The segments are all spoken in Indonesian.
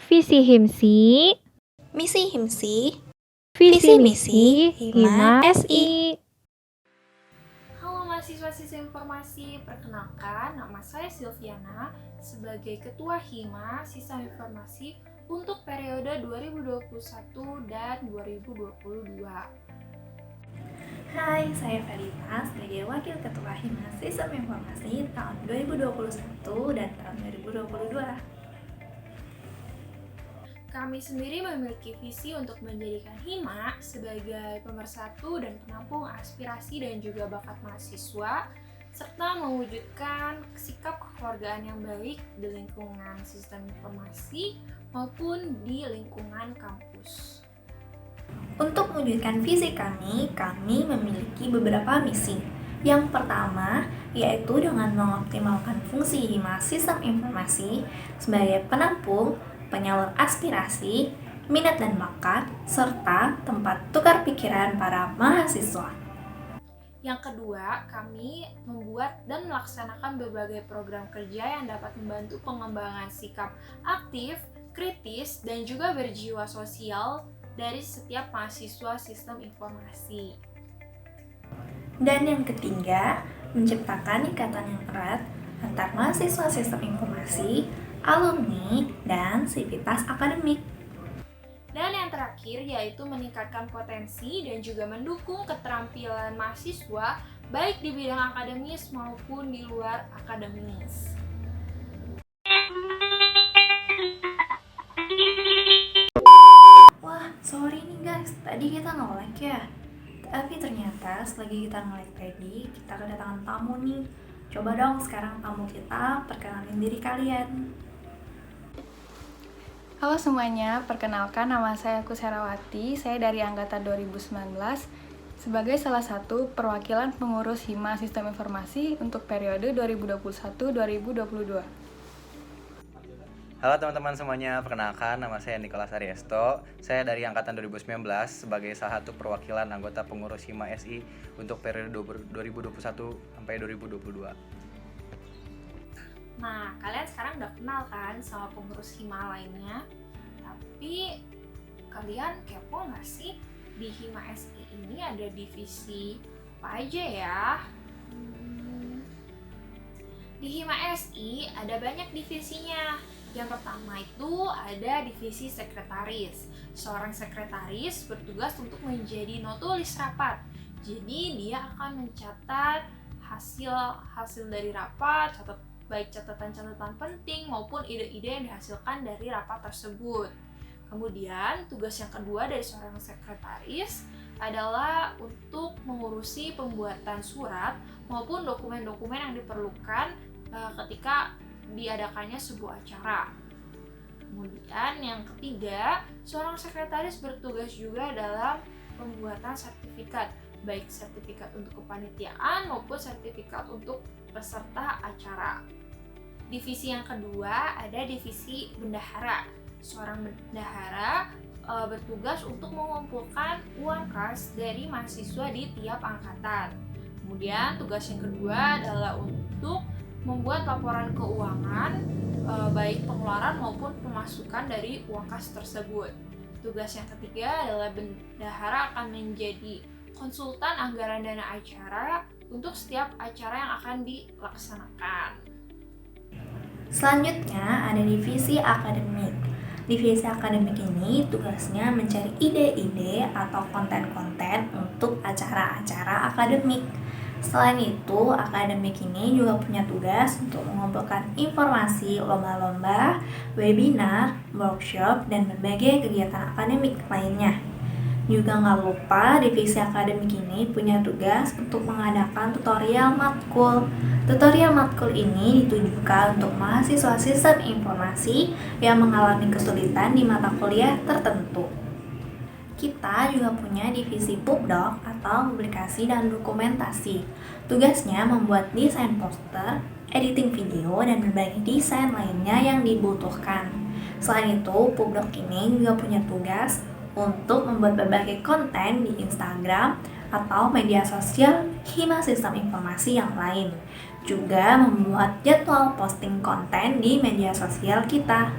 Visi HIMSI, Misi HIMSI, visi Visi misi Hima Hima SI. SI. Halo mahasiswa Sistem Informasi, perkenalkan nama saya Silviana sebagai Ketua Hima Sistem Informasi untuk periode 2021 dan 2022. Hai, saya Felita sebagai Wakil Ketua Hima Sistem Informasi tahun 2021 dan tahun 2022. Kami sendiri memiliki visi untuk menjadikan Hima sebagai pemersatu dan penampung aspirasi dan juga bakat mahasiswa, serta mewujudkan sikap kekeluargaan yang baik di lingkungan sistem informasi maupun di lingkungan kampus. Untuk mewujudkan visi kami memiliki beberapa misi. Yang pertama, yaitu dengan mengoptimalkan fungsi Hima Sistem Informasi sebagai penampung, penyalur aspirasi, minat dan bakat, serta tempat tukar pikiran para mahasiswa. Yang kedua, kami membuat dan melaksanakan berbagai program kerja yang dapat membantu pengembangan sikap aktif, kritis, dan juga berjiwa sosial dari setiap mahasiswa sistem informasi. Dan yang ketiga, menciptakan ikatan yang erat antar mahasiswa sistem informasi, alumni, dan sivitas akademik. Dan yang terakhir yaitu meningkatkan potensi dan juga mendukung keterampilan mahasiswa baik di bidang akademis maupun di luar akademis. Wah, sorry nih guys, tadi kita nge-lag ya. Tapi ternyata selagi kita nge-lag tadi, kita kedatangan tamu nih. Coba dong sekarang tamu kita perkenalin diri kalian. Halo semuanya, perkenalkan nama saya Kuserawati, saya dari Angkatan 2019 sebagai salah satu perwakilan pengurus Hima Sistem Informasi untuk periode 2021-2022. Halo teman-teman semuanya, perkenalkan nama saya Nicholas Ariesto. Saya dari Angkatan 2019 sebagai salah satu perwakilan anggota pengurus Hima SI untuk periode 2021 sampai 2022. Nah, kalian sekarang udah kenal kan sama pengurus Hima lainnya? Tapi kalian kepo nggak sih di Hima SI ini ada divisi apa aja ya? Di Hima SI ada banyak divisinya. Yang pertama itu ada divisi sekretaris. Seorang sekretaris bertugas untuk menjadi notulis rapat. Jadi dia akan mencatat hasil dari rapat, baik catatan-catatan penting maupun ide-ide yang dihasilkan dari rapat tersebut. Kemudian tugas yang kedua dari seorang sekretaris adalah untuk mengurusi pembuatan surat maupun dokumen-dokumen yang diperlukan ketika diadakannya sebuah acara. Kemudian yang ketiga, seorang sekretaris bertugas juga dalam pembuatan sertifikat, baik sertifikat untuk kepanitiaan maupun sertifikat untuk peserta acara. Divisi yang kedua ada divisi bendahara. Seorang bendahara bertugas untuk mengumpulkan uang kas dari mahasiswa di tiap angkatan. Kemudian tugas yang kedua adalah untuk membuat laporan keuangan baik pengeluaran maupun pemasukan dari uang kas tersebut. Tugas yang ketiga adalah bendahara akan menjadi konsultan anggaran dana acara untuk setiap acara yang akan dilaksanakan. Selanjutnya ada divisi akademik. Divisi akademik ini tugasnya mencari ide-ide atau konten-konten untuk acara-acara akademik. Selain itu, akademik ini juga punya tugas untuk mengumpulkan informasi lomba-lomba, webinar, workshop, dan berbagai kegiatan akademik lainnya. Juga nggak lupa, divisi akademik ini punya tugas untuk mengadakan tutorial matkul. Tutorial matkul ini ditujukan untuk mahasiswa sistem informasi yang mengalami kesulitan di mata kuliah tertentu. Kita juga punya divisi Pubdoc atau publikasi dan dokumentasi. Tugasnya membuat desain poster, editing video, dan berbagai desain lainnya yang dibutuhkan. Selain itu, Pubdoc ini juga punya tugas untuk membuat berbagai konten di Instagram atau media sosial Hima Sistem Informasi yang lain. Juga membuat jadwal posting konten di media sosial kita.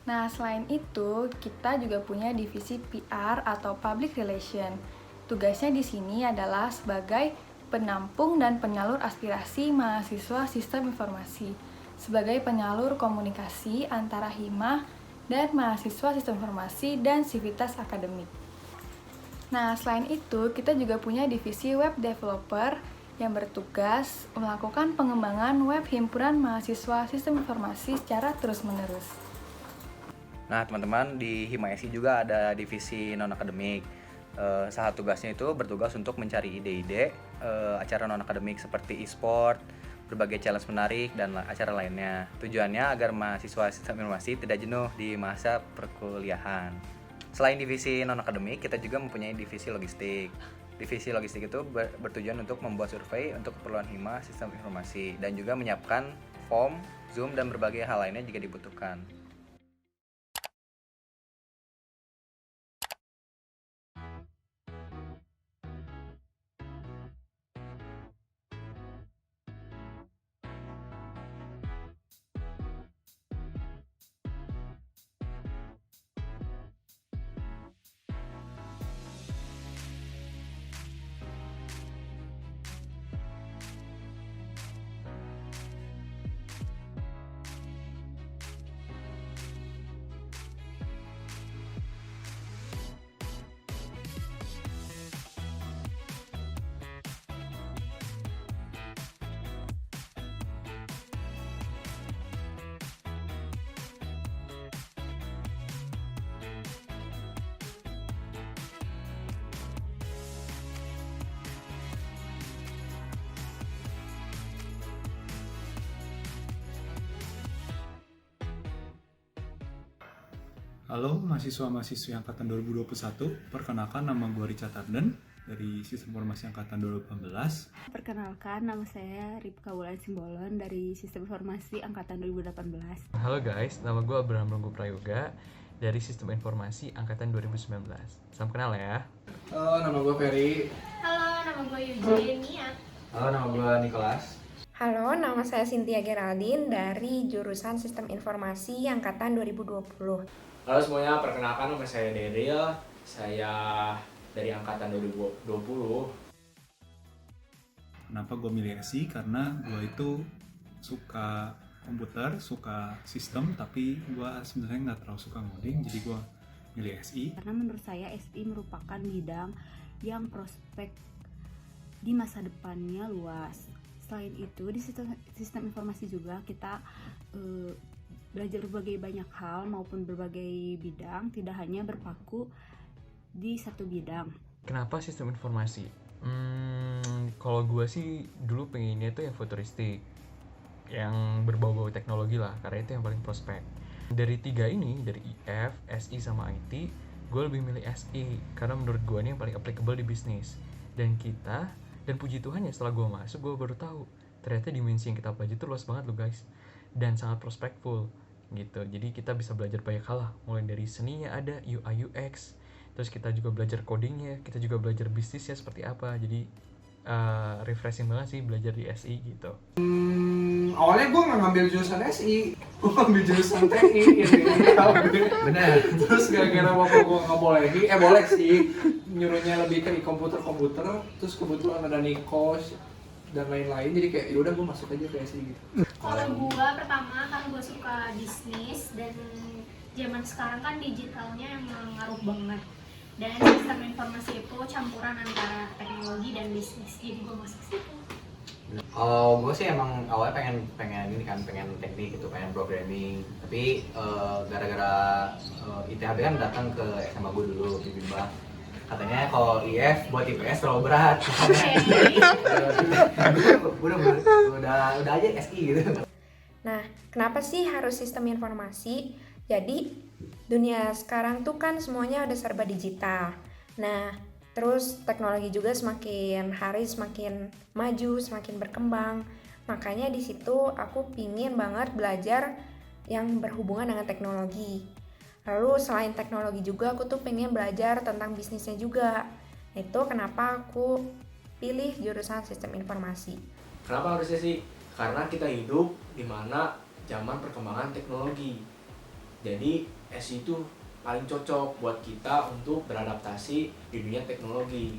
Nah, selain itu, kita juga punya divisi PR atau Public Relation. Tugasnya di sini adalah sebagai penampung dan penyalur aspirasi mahasiswa sistem informasi, sebagai penyalur komunikasi antara hima dan mahasiswa sistem informasi dan sivitas akademik. Nah, selain itu, kita juga punya divisi web developer yang bertugas melakukan pengembangan web himpunan mahasiswa sistem informasi secara terus-menerus. Nah, teman-teman, di Hima SI juga ada divisi non-akademik. Salah tugasnya itu bertugas untuk mencari ide-ide acara non-akademik seperti e-sport, berbagai challenge menarik, dan acara lainnya. Tujuannya agar mahasiswa sistem informasi tidak jenuh di masa perkuliahan. Selain divisi non-akademik, kita juga mempunyai divisi logistik. Divisi logistik itu bertujuan untuk membuat survei untuk keperluan Hima sistem informasi dan juga menyiapkan form, Zoom, dan berbagai hal lainnya jika dibutuhkan. Halo mahasiswa-mahasiswi Angkatan 2021, perkenalkan nama gue Richard Arden dari Sistem Informasi Angkatan 2018. Perkenalkan, nama saya Ripka Wulan Simbolon dari Sistem Informasi Angkatan 2018. Halo guys, nama gue Abraham Ronggo Prayoga dari Sistem Informasi Angkatan 2019. Salam kenal ya. Halo, nama gue Ferry. Halo, nama gue Eugenia. Halo, nama gue Nicholas. Halo, nama saya Cynthia Geraldine dari jurusan Sistem Informasi Angkatan 2020. Halo semuanya, perkenalkan nama saya Deril. Saya dari Angkatan 2020. Kenapa gue milih SI? Karena gue itu suka komputer, suka sistem, tapi gue sebenarnya nggak terlalu suka ngoding, jadi gue milih SI. Karena menurut saya SI merupakan bidang yang prospek di masa depannya luas. Selain itu, di sistem informasi juga kita belajar berbagai banyak hal maupun berbagai bidang, tidak hanya berpaku di satu bidang. Kenapa sistem informasi? Kalau gue sih dulu pengennya tuh yang futuristik, yang berbau-bau teknologi lah, karena itu yang paling prospek. Dari tiga ini, dari IF, SI, sama IT, gue lebih milih SI, karena menurut gue ini yang paling applicable di bisnis. Dan puji Tuhan ya setelah gue masuk, gue baru tahu, ternyata dimensi yang kita pelajari itu luas banget loh guys, dan sangat prospekful gitu. Jadi kita bisa belajar banyak hal lah, mulai dari seninya ada, UI UX, terus kita juga belajar codingnya, kita juga belajar bisnisnya seperti apa. Jadi refreshing banget sih belajar di SI gitu. Awalnya gue nggak ngambil jurusan SI, gue ngambil jurusan TI. Bener. Terus gara-gara bapak gue nggak bolehin, boleh sih, nyuruhnya lebih ke komputer. Terus kebetulan ada Nikos dan lain-lain, jadi kayak yaudah gue masuk aja ke SI gitu. Kalau gue pertama kan gue suka bisnis, dan zaman sekarang kan digitalnya emang ngaruh banget, dan sistem informasi itu campuran antara teknologi dan bisnis, jadi gue masuk situ. Kalau gue sih emang awalnya pengen teknik gitu, pengen programming. Tapi gara-gara ITHB kan datang ke SMA gue dulu di Bimbang. Katanya kalau IF buat IPS terlalu berat. udah aja SI gitu. Nah, kenapa sih harus sistem informasi? Jadi, dunia sekarang tuh kan semuanya udah serba digital. Nah, terus teknologi juga semakin hari semakin maju, semakin berkembang. Makanya di situ aku pingin banget belajar yang berhubungan dengan teknologi. Lalu selain teknologi juga aku tuh pengen belajar tentang bisnisnya juga. Itu kenapa aku pilih jurusan sistem informasi. Kenapa harusnya sih? Karena kita hidup di mana zaman perkembangan teknologi. Jadi SI itu paling cocok buat kita untuk beradaptasi di dunia teknologi.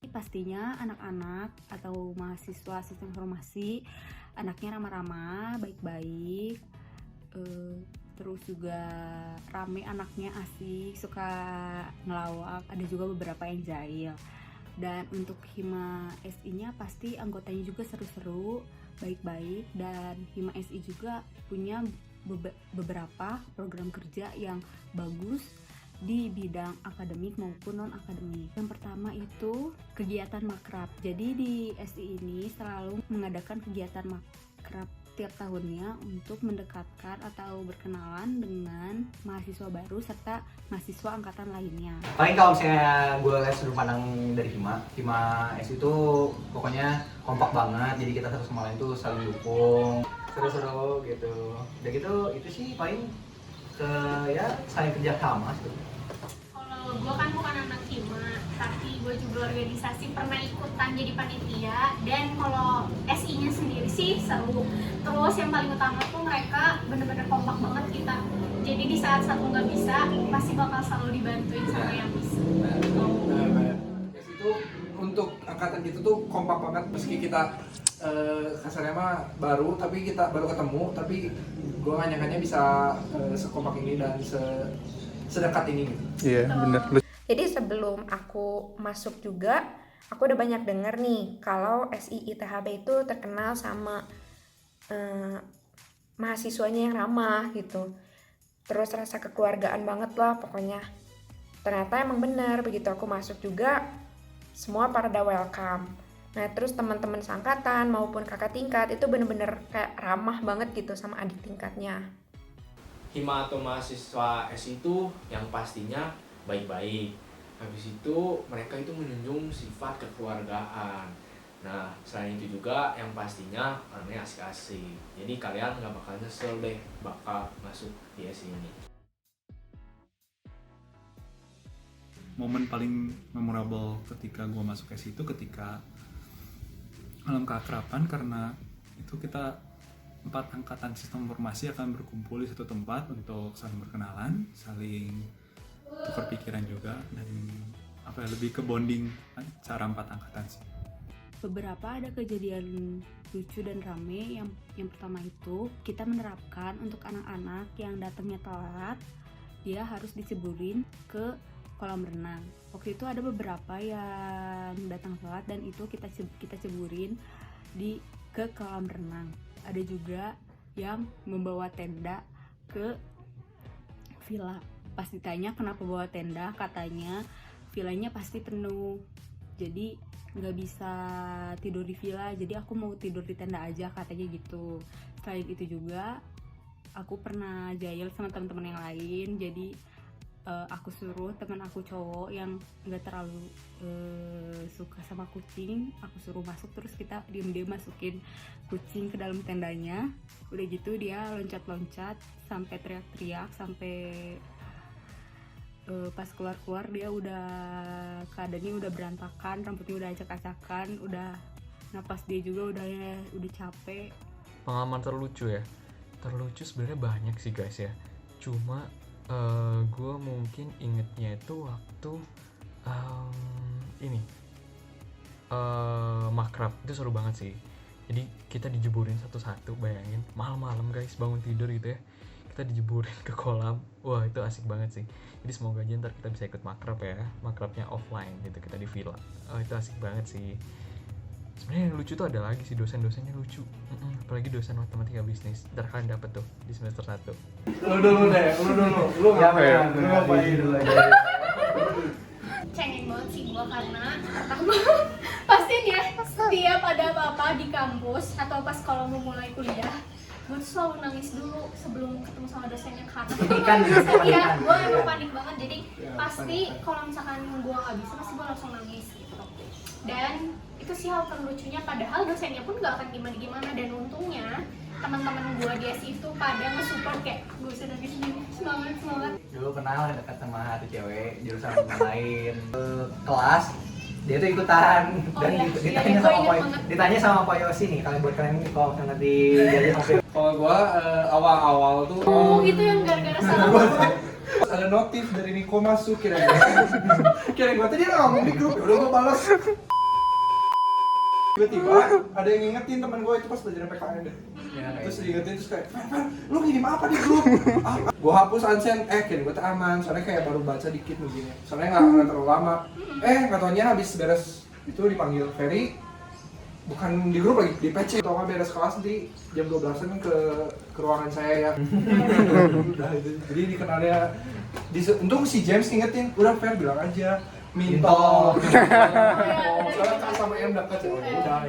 Pastinya anak-anak atau mahasiswa sistem informasi anaknya ramah-ramah, baik-baik, terus juga rame anaknya, asik, suka ngelawak, ada juga beberapa yang jahil. Dan untuk Hima SI-nya pasti anggotanya juga seru-seru, baik-baik, dan Hima SI juga punya beberapa program kerja yang bagus di bidang akademik maupun non-akademik. Yang pertama itu kegiatan makrab. Jadi di SI ini selalu mengadakan kegiatan makrab tiap tahunnya untuk mendekatkan atau berkenalan dengan mahasiswa baru serta mahasiswa angkatan lainnya. Paling kalau misalnya gue lihat sudut pandang dari Hima SI itu pokoknya kompak banget, jadi kita satu sama lain tuh saling dukung, seru-seru gitu. Udah gitu itu sih paling ya saling kerja sama gitu. Kalau gue kan bukan anak Hima, tapi gue juga organisasi pernah ikutan jadi panitia. Dan kalau SI-nya sendiri sih seru. Terus yang paling utama tuh mereka bener-bener kompak banget kita. Jadi di saat satu nggak bisa, pasti bakal selalu dibantuin sama yang bisa. Itu untuk angkatan kita tuh kompak banget, meski kita kasarnya mah baru, tapi kita baru ketemu, tapi gue nggak nyangkanya bisa sekompak ini dan sedekat ini gitu. Iya, benar. Jadi sebelum aku masuk juga, aku udah banyak denger nih kalau SI ITHB itu terkenal sama mahasiswanya yang ramah gitu. Terus rasa kekeluargaan banget lah pokoknya. Ternyata emang benar, begitu aku masuk juga semua pada welcome. Nah terus teman-teman seangkatan maupun kakak tingkat itu bener-bener kayak ramah banget gitu sama adik tingkatnya. Hima atau mahasiswa SI itu yang pastinya baik-baik. Habis itu mereka itu menjunjung sifat kekeluargaan. Nah selain itu juga yang pastinya orangnya asik-asik. Jadi kalian nggak bakal nyesel deh bakal masuk di SI ini. Momen paling memorable ketika gue masuk SI itu ketika malam keakraban, karena itu kita 4 angkatan sistem informasi akan berkumpul di satu tempat untuk saling berkenalan, saling tukar pikiran juga, dan lebih ke bonding cara 4 angkatan sih. Beberapa ada kejadian lucu dan rame. Yang pertama itu kita menerapkan untuk anak-anak yang datangnya telat, dia harus diceburin ke kolam renang. Waktu itu ada beberapa yang datang telat dan itu kita ceburin ke kolam renang. Ada juga yang membawa tenda ke villa. Pas ditanya kenapa bawa tenda, katanya villanya pasti penuh, jadi nggak bisa tidur di villa, jadi aku mau tidur di tenda aja, katanya gitu. Selain itu juga aku pernah jahil sama teman-teman yang lain. Jadi aku suruh teman aku cowok yang nggak terlalu suka sama kucing, aku suruh masuk, terus kita diem-diem masukin kucing ke dalam tendanya. Udah gitu dia loncat-loncat sampai teriak-teriak, sampai pas keluar-keluar dia udah keadaannya udah berantakan, rambutnya udah acak-acakan, udah napas dia juga udah capek. Pengalaman terlucu ya, terlucu sebenarnya banyak sih guys ya, cuma gue mungkin ingetnya itu waktu makrab itu seru banget sih. Jadi kita dijeburin satu-satu, bayangin malam-malam guys bangun tidur gitu ya, kita dijeburin ke kolam. Wah itu asik banget sih. Jadi semoga aja ntar kita bisa ikut makrab ya, makrabnya offline gitu, kita di villa. Itu asik banget sih. Sebenarnya yang lucu tuh ada lagi sih, dosen-dosennya lucu. Apalagi dosen matematika bisnis. Ntar kalian dapet tuh di semester 1. Lu dulu. Lu ngapain? Lu ngapain dulu aja. Cengeng banget sih gue karena pertama pasti ya setiap ada apa-apa di kampus atau pas kalau mau mulai kuliah, gue tuh selalu nangis dulu sebelum ketemu sama dosennya karena iya gue emang panik banget. Jadi pasti kalau misalkan gue nggak bisa pasti gue langsung nangis gitu. Dan itu sih hal terlucunya, padahal dosennya pun gak akan gimana-gimana. Dan untungnya teman-teman gue di SI itu pada nge-support kayak gue bisa nangis sendiri, semangat. Dulu pernah dekat sama satu cewek jurusan lain kelas, dia tuh ikutan ditanya sama Pak Yosi nih, kalau buat kalian nih kalau ngerti jadi Kalau gua awal-awal tuh itu yang gara-gara salah. ada notif dari Niko masuk kira-kira gua tadi dia ngomong di grup, ya udah gua balas. Tiba-tiba ada yang ngingetin teman gua itu pas belajar PKN deh. Terus diingetin terus kayak, "Fer, lu ngirim apa di grup?" Gua hapus unsend, kira gua aman, soalnya kayak baru baca dikit begini. Soalnya nggak terlalu lama. Nggak taunya habis beres itu dipanggil Ferry, bukan di grup lagi, di PC. Atau nggak beres kelas nanti jam 12-an ke ruangan saya ya. Udah itu. Jadi dikenalnya, untung si James ngingetin, udah Fer bilang aja, Minto. Soalnya kan sama yang dekat ya, udah.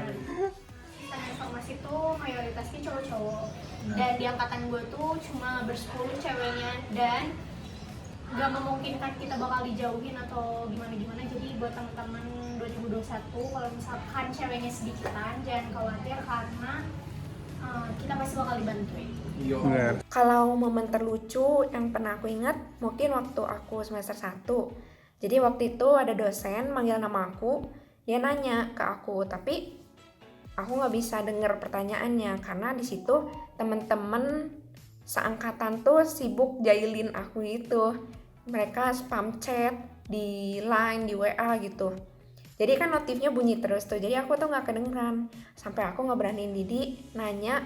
Sistem informasi tuh mayoritasnya cowok-cowok. Dan di angkatan gue tuh cuma bersepuluh ceweknya dan gak memungkinkan kita bakal dijauhin atau gimana-gimana. Jadi buat teman-teman 2021 kalau misalkan ceweknya sedikitan jangan khawatir karena kita pasti bakal dibantuin. Kalau momen terlucu yang pernah aku ingat mungkin waktu aku semester 1. Jadi waktu itu ada dosen manggil nama aku, dia nanya ke aku, tapi aku nggak bisa denger pertanyaannya karena di situ temen-temen seangkatan tuh sibuk jailin aku gitu. Mereka spam chat di line, di WA gitu. Jadi kan notifnya bunyi terus tuh, jadi aku tuh nggak kedengeran. Sampai aku nggak beraniin Didi nanya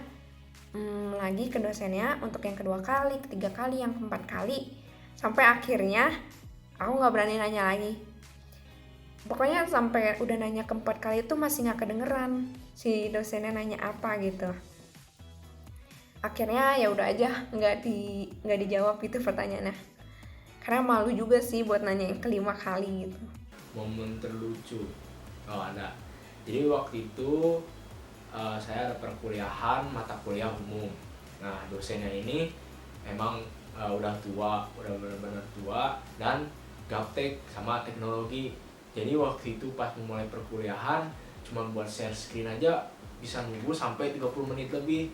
lagi ke dosennya untuk yang kedua kali, ketiga kali, yang keempat kali. Sampai akhirnya aku nggak berani nanya lagi. Pokoknya sampai udah nanya keempat kali itu masih nggak kedengeran si dosennya nanya apa gitu. Akhirnya ya udah aja nggak dijawab itu pertanyaannya. Karena malu juga sih buat nanya yang kelima kali gitu. Momen terlucu, ada. Jadi waktu itu saya ada perkuliahan mata kuliah umum. Nah dosennya ini emang udah tua, udah benar-benar tua dan gaptek sama teknologi. Jadi waktu itu pas memulai perkuliahan cuma buat share screen aja bisa nunggu sampai 30 menit lebih.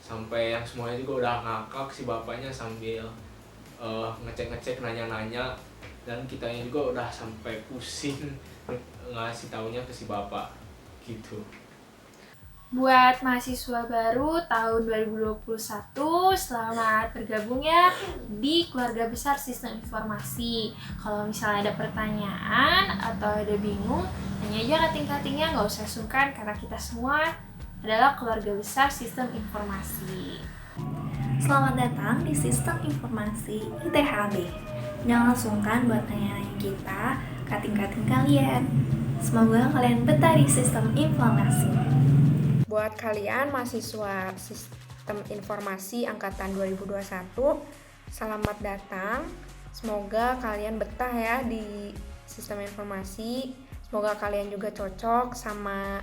Sampai yang semuanya juga udah ngakak si bapaknya sambil ngecek-ngecek, nanya-nanya, dan kitanya juga udah sampai pusing ngasih taunya ke si bapak gitu. Buat mahasiswa baru tahun 2021, selamat bergabung ya di keluarga besar sistem informasi. Kalau misalnya ada pertanyaan atau ada bingung, tanya aja kating-katingnya, nggak usah sungkan karena kita semua adalah keluarga besar sistem informasi. Selamat datang di Sistem Informasi ITHB. Jangan sungkan buat tanya-tanya kita, kating-kating kalian. Semoga kalian betah di Sistem Informasi. Buat kalian mahasiswa sistem informasi angkatan 2021, selamat datang. Semoga kalian betah ya di sistem informasi. Semoga kalian juga cocok sama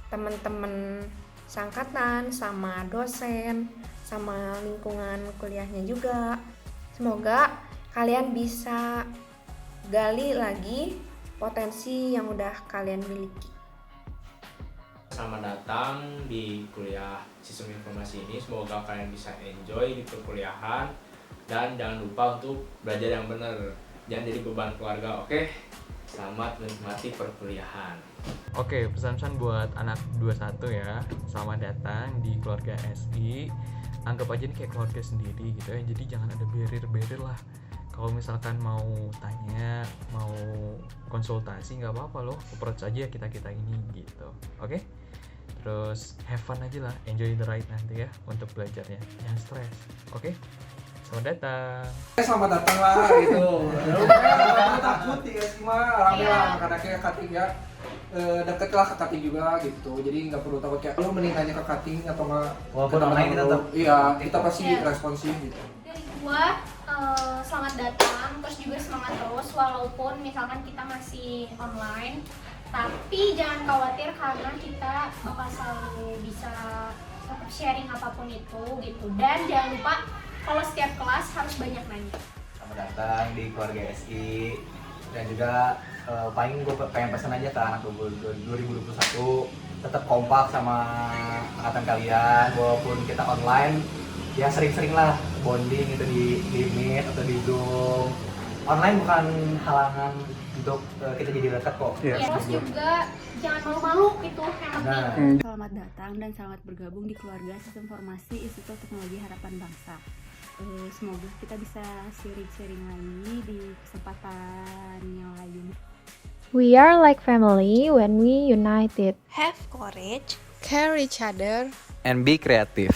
teman-teman seangkatan, sama dosen, sama lingkungan kuliahnya juga. Semoga kalian bisa gali lagi potensi yang udah kalian miliki. Selamat datang di kuliah sistem informasi ini. Semoga kalian bisa enjoy di perkuliahan dan jangan lupa untuk belajar yang benar. Jangan jadi beban keluarga, oke? Selamat menikmati perkuliahan. Oke, pesan-pesan buat anak 21 ya. Selamat datang di keluarga SI. Anggap aja ini kayak keluarga sendiri gitu ya. Jadi jangan ada barrier lah. Kalau misalkan mau tanya, mau konsultasi nggak apa-apa loh. Approach aja kita ini gitu. Oke? Terus have fun aja lah, enjoy the ride nanti ya untuk belajarnya. Jangan stres. Oke? Selamat datang. Selamat datang lah gitu. Jangan takut ya sih mah, alhamdulillah anak-anaknya cutting ya. Deket lah ke cutting juga gitu. Jadi nggak perlu takut kayak lu mending nanya ke cutting atau nggak. Walaupun online kita tetap. Iya, kita pasti responsif gitu. Dari gua selamat datang, terus juga semangat terus walaupun misalkan kita masih online. Tapi jangan khawatir karena kita bakal selalu bisa sharing apapun itu gitu. Dan jangan lupa kalau setiap kelas harus banyak nanya. Selamat datang di keluarga SI. Dan juga paling gue pengen pesan aja ke anak 2021, tetap kompak sama angkatan kalian. Walaupun kita online, ya sering-sering lah bonding itu di Meet atau di Zoom. online bukan halangan untuk kita jadi dekat kok. Terus juga jangan malu-malu gitu yang penting. Selamat datang dan selamat bergabung di keluarga Sistem Informasi Institut Teknologi Harapan Bangsa. Semoga kita bisa sharing-sharing lagi di kesempatan yang lain. We are like family when we united. Have courage, care each other, And be creative.